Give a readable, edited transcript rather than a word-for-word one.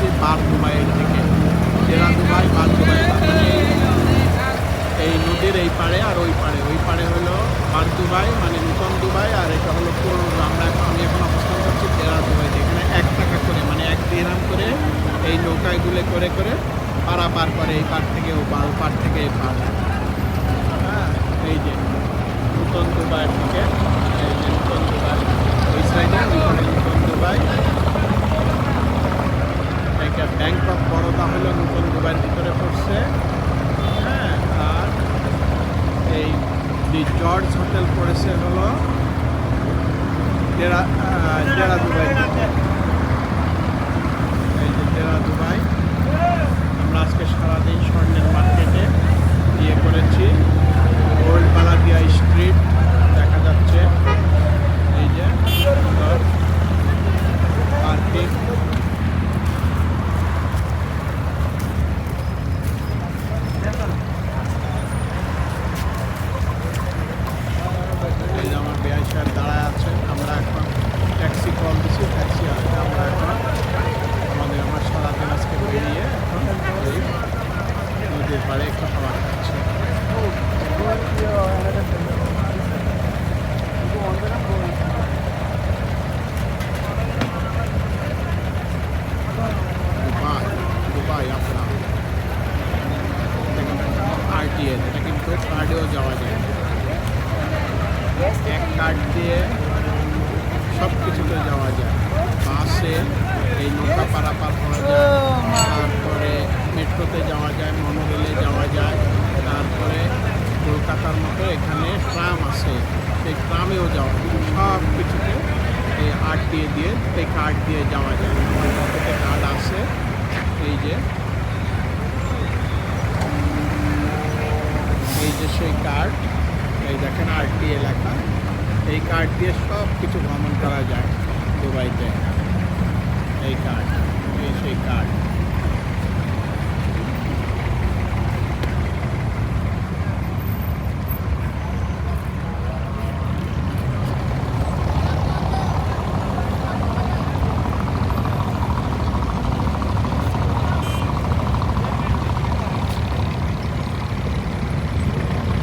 আসছি বার দুবাইয়ের দিকে। জেরা দুবাই, বার দুবাই, মানে এই নদীর এই পাড়ে আর ওই পাড়ে। ওই পাড়ে হলো বার দুবাই, মানে নূতন দুবাই, আর এটা হলো পুরনো। আমি এখন অবস্থান করছি জেরা দুবাইতে। এখানে 1 টাকা করে, মানে 1 দিরহাম করে এই নৌকাগুলো করে করে পারাপার করে, এই পাড় থেকে ও পাড়, ও পাড় থেকে এই পাড়। হ্যাঁ, এই যে নূতন দুবাইয়ের দিকে, এই যে নূতন দুবাই, ওই সাইডে ওইখানে নূতন দুবাই। এইটা ব্যাংক অফ বরোদা হলো নূতন দুবাইয়ের ভিতরে পড়ছে। হ্যাঁ, আর এই দি জর্জ হোটেল পড়েছে হলো জেরা দুবাই। এই যে জেরা দুবাই। আমরা আজকে সারাদিন স্বর্ণের মার্কেটে ইয়ে করেছি। ওল্ড বালাদিয়া স্ট্রিট দেখা যাচ্ছে, এই যে পার্কিং। এই যে আমার বেআই সাহেব দাঁড়ায় আছেন। আমরা এখন ট্যাক্সি কল দিচ্ছি, ট্যাক্সি আসবে। আমরা এখন আমার সারাদিন আজকে বেরিয়ে এখন এই নদীর পাড়ে একটু হাওয়া খাচ্ছি। দুবাই আপনার আরটিএ, এটা কিন্তু কার্ডেও যাওয়া যায়। এক কার্ড দিয়ে সব কিছুতে যাওয়া যায়। বাসে এই নৌকা পারাপার করা যায়, তারপরে মেট্রোতে যাওয়া যায়, মনোরেলে যাওয়া যায়, তারপরে কলকাতার মতো এখানে ট্রাম আছে, সেই ট্রামেও যাওয়া যায়। সব কিছুতে এই আরটিএ দিয়ে, এই কার্ড দিয়ে যাওয়া যায়। আমার পকেটে কার্ড আছে, এই যে সেই কার্ড, এই দেখেন আরটিএ লেখা। এই কার্ড দিয়ে সব কিছু ভ্রমণ করা যায় দুবাইতে। এই কার্ড, এই সেই কার্ড।